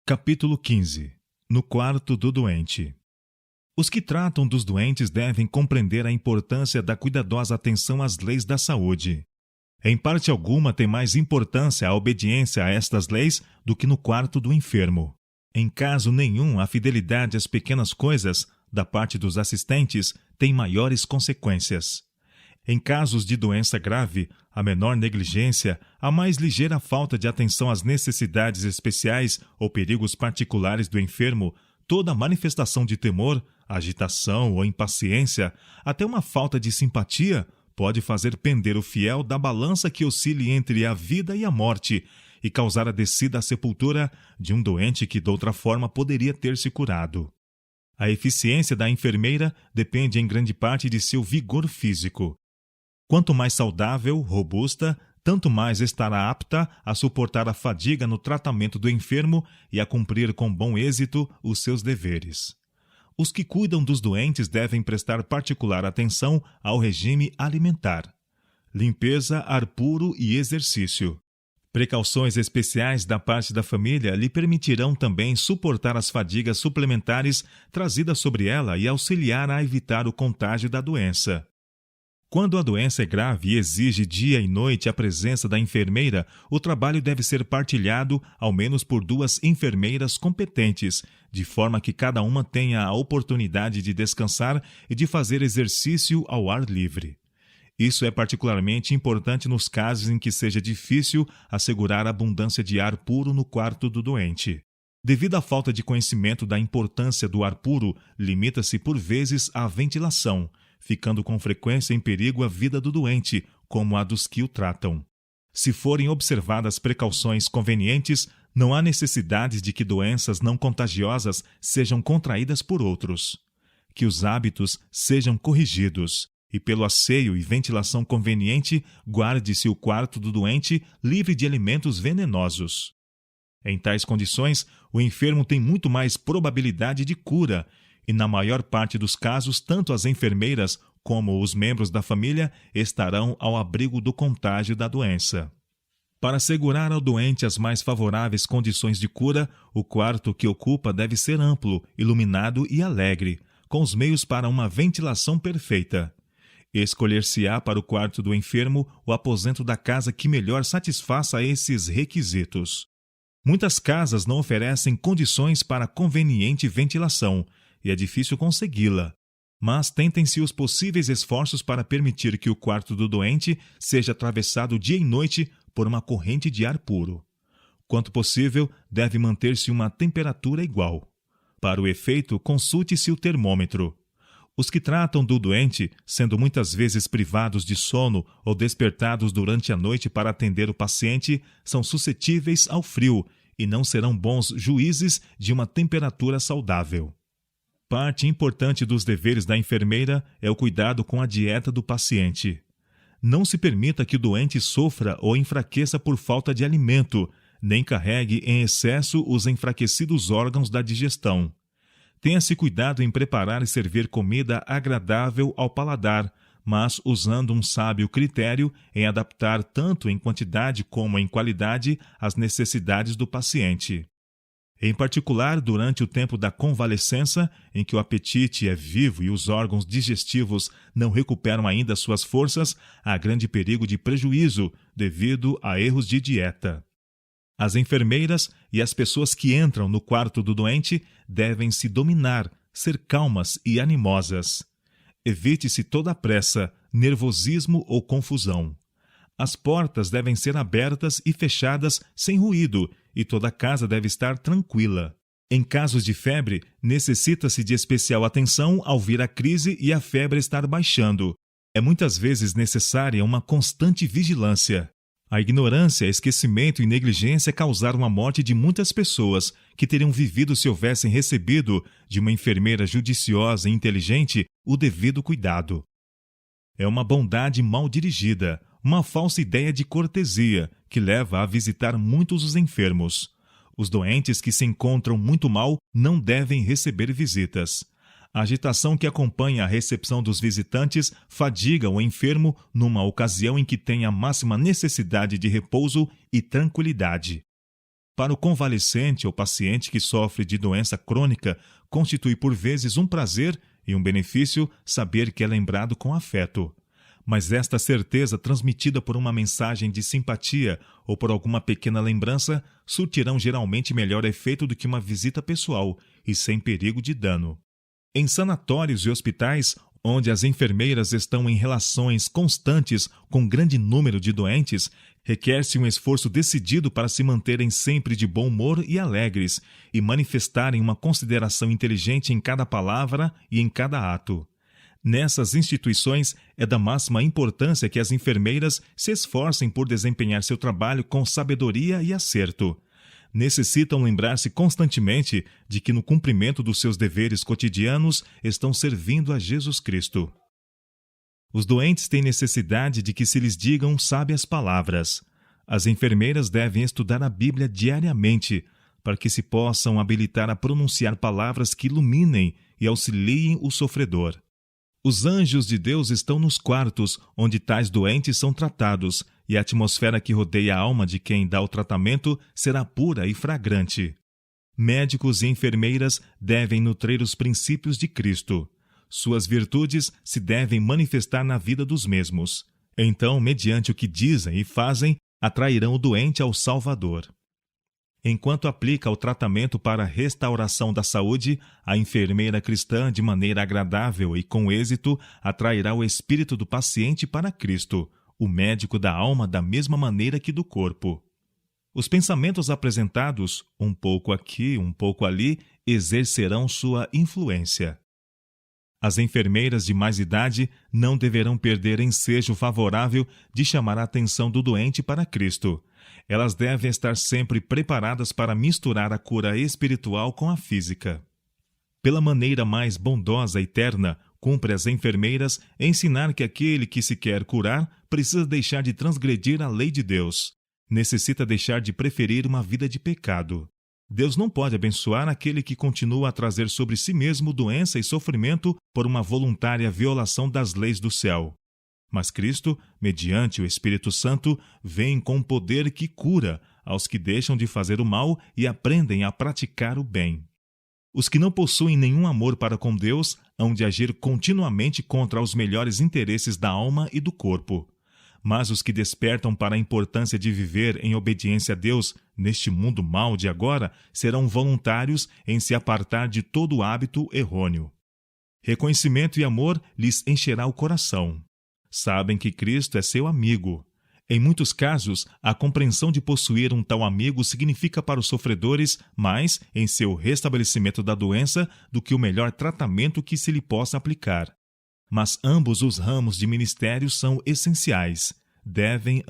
Capítulo 15. No quarto do doente. Os que tratam dos doentes devem compreender a importância da cuidadosa atenção às leis da saúde. Em parte alguma tem mais importância a obediência a estas leis do que no quarto do enfermo. Em caso nenhum, a fidelidade às pequenas coisas, da parte dos assistentes, tem maiores consequências. Em casos de doença grave, a menor negligência, a mais ligeira falta de atenção às necessidades especiais ou perigos particulares do enfermo, toda manifestação de temor, agitação ou impaciência, até uma falta de simpatia, pode fazer pender o fiel da balança que oscile entre a vida e a morte e causar a descida à sepultura de um doente que de outra forma poderia ter se curado. A eficiência da enfermeira depende em grande parte de seu vigor físico. Quanto mais saudável, robusta, tanto mais estará apta a suportar a fadiga no tratamento do enfermo e a cumprir com bom êxito os seus deveres. Os que cuidam dos doentes devem prestar particular atenção ao regime alimentar, limpeza, ar puro e exercício. Precauções especiais da parte da família lhe permitirão também suportar as fadigas suplementares trazidas sobre ela e auxiliar a evitar o contágio da doença. Quando a doença é grave e exige dia e noite a presença da enfermeira, o trabalho deve ser partilhado ao menos por 2 enfermeiras competentes, de forma que cada uma tenha a oportunidade de descansar e de fazer exercício ao ar livre. Isso é particularmente importante nos casos em que seja difícil assegurar abundância de ar puro no quarto do doente. Devido à falta de conhecimento da importância do ar puro, limita-se por vezes à ventilação, ficando com frequência em perigo a vida do doente, como a dos que o tratam. Se forem observadas precauções convenientes, não há necessidade de que doenças não contagiosas sejam contraídas por outros. Que os hábitos sejam corrigidos, e pelo asseio e ventilação conveniente, guarde-se o quarto do doente livre de alimentos venenosos. Em tais condições, o enfermo tem muito mais probabilidade de cura, e na maior parte dos casos, tanto as enfermeiras como os membros da família estarão ao abrigo do contágio da doença. Para assegurar ao doente as mais favoráveis condições de cura, o quarto que ocupa deve ser amplo, iluminado e alegre, com os meios para uma ventilação perfeita. Escolher-se-á para o quarto do enfermo o aposento da casa que melhor satisfaça esses requisitos. Muitas casas não oferecem condições para conveniente ventilação, e é difícil consegui-la, mas tentem-se os possíveis esforços para permitir que o quarto do doente seja atravessado dia e noite por uma corrente de ar puro. Quanto possível, deve manter-se uma temperatura igual. Para o efeito, consulte-se o termômetro. Os que tratam do doente, sendo muitas vezes privados de sono ou despertados durante a noite para atender o paciente, são suscetíveis ao frio e não serão bons juízes de uma temperatura saudável. Parte importante dos deveres da enfermeira é o cuidado com a dieta do paciente. Não se permita que o doente sofra ou enfraqueça por falta de alimento, nem carregue em excesso os enfraquecidos órgãos da digestão. Tenha-se cuidado em preparar e servir comida agradável ao paladar, mas usando um sábio critério em adaptar tanto em quantidade como em qualidade as necessidades do paciente. Em particular, durante o tempo da convalescença, em que o apetite é vivo e os órgãos digestivos não recuperam ainda suas forças, há grande perigo de prejuízo devido a erros de dieta. As enfermeiras e as pessoas que entram no quarto do doente devem se dominar, ser calmas e animosas. Evite-se toda pressa, nervosismo ou confusão. As portas devem ser abertas e fechadas sem ruído, e toda a casa deve estar tranquila. Em casos de febre, necessita-se de especial atenção ao vir a crise e a febre estar baixando. É muitas vezes necessária uma constante vigilância. A ignorância, esquecimento e negligência causaram a morte de muitas pessoas que teriam vivido se houvessem recebido de uma enfermeira judiciosa e inteligente o devido cuidado. É uma bondade mal dirigida, uma falsa ideia de cortesia que leva a visitar muitos os enfermos. Os doentes que se encontram muito mal não devem receber visitas. A agitação que acompanha a recepção dos visitantes fadiga o enfermo numa ocasião em que tem a máxima necessidade de repouso e tranquilidade. Para o convalescente ou paciente que sofre de doença crônica, constitui por vezes um prazer e um benefício saber que é lembrado com afeto. Mas esta certeza, transmitida por uma mensagem de simpatia ou por alguma pequena lembrança, surtirão geralmente melhor efeito do que uma visita pessoal e sem perigo de dano. Em sanatórios e hospitais, onde as enfermeiras estão em relações constantes com grande número de doentes, requer-se um esforço decidido para se manterem sempre de bom humor e alegres e manifestarem uma consideração inteligente em cada palavra e em cada ato. Nessas instituições, é da máxima importância que as enfermeiras se esforcem por desempenhar seu trabalho com sabedoria e acerto. Necessitam lembrar-se constantemente de que no cumprimento dos seus deveres cotidianos estão servindo a Jesus Cristo. Os doentes têm necessidade de que se lhes digam sábias palavras. As enfermeiras devem estudar a Bíblia diariamente, para que se possam habilitar a pronunciar palavras que iluminem e auxiliem o sofredor. Os anjos de Deus estão nos quartos onde tais doentes são tratados, e a atmosfera que rodeia a alma de quem dá o tratamento será pura e fragrante. Médicos e enfermeiras devem nutrir os princípios de Cristo. Suas virtudes se devem manifestar na vida dos mesmos. Então, mediante o que dizem e fazem, atrairão o doente ao Salvador. Enquanto aplica o tratamento para a restauração da saúde, a enfermeira cristã, de maneira agradável e com êxito, atrairá o espírito do paciente para Cristo, o médico da alma, da mesma maneira que do corpo. Os pensamentos apresentados, um pouco aqui, um pouco ali, exercerão sua influência. As enfermeiras de mais idade não deverão perder ensejo favorável de chamar a atenção do doente para Cristo. Elas devem estar sempre preparadas para misturar a cura espiritual com a física. Pela maneira mais bondosa e terna, cumpre às enfermeiras ensinar que aquele que se quer curar precisa deixar de transgredir a lei de Deus. Necessita deixar de preferir uma vida de pecado. Deus não pode abençoar aquele que continua a trazer sobre si mesmo doença e sofrimento por uma voluntária violação das leis do céu. Mas Cristo, mediante o Espírito Santo, vem com poder que cura aos que deixam de fazer o mal e aprendem a praticar o bem. Os que não possuem nenhum amor para com Deus hão de agir continuamente contra os melhores interesses da alma e do corpo. Mas os que despertam para a importância de viver em obediência a Deus neste mundo mau de agora serão voluntários em se apartar de todo hábito errôneo. Reconhecimento e amor lhes encherá o coração. Sabem que Cristo é seu amigo. Em muitos casos, a compreensão de possuir um tal amigo significa para os sofredores mais em seu restabelecimento da doença do que o melhor tratamento que se lhe possa aplicar. Mas ambos os ramos de ministério são essenciais. Devem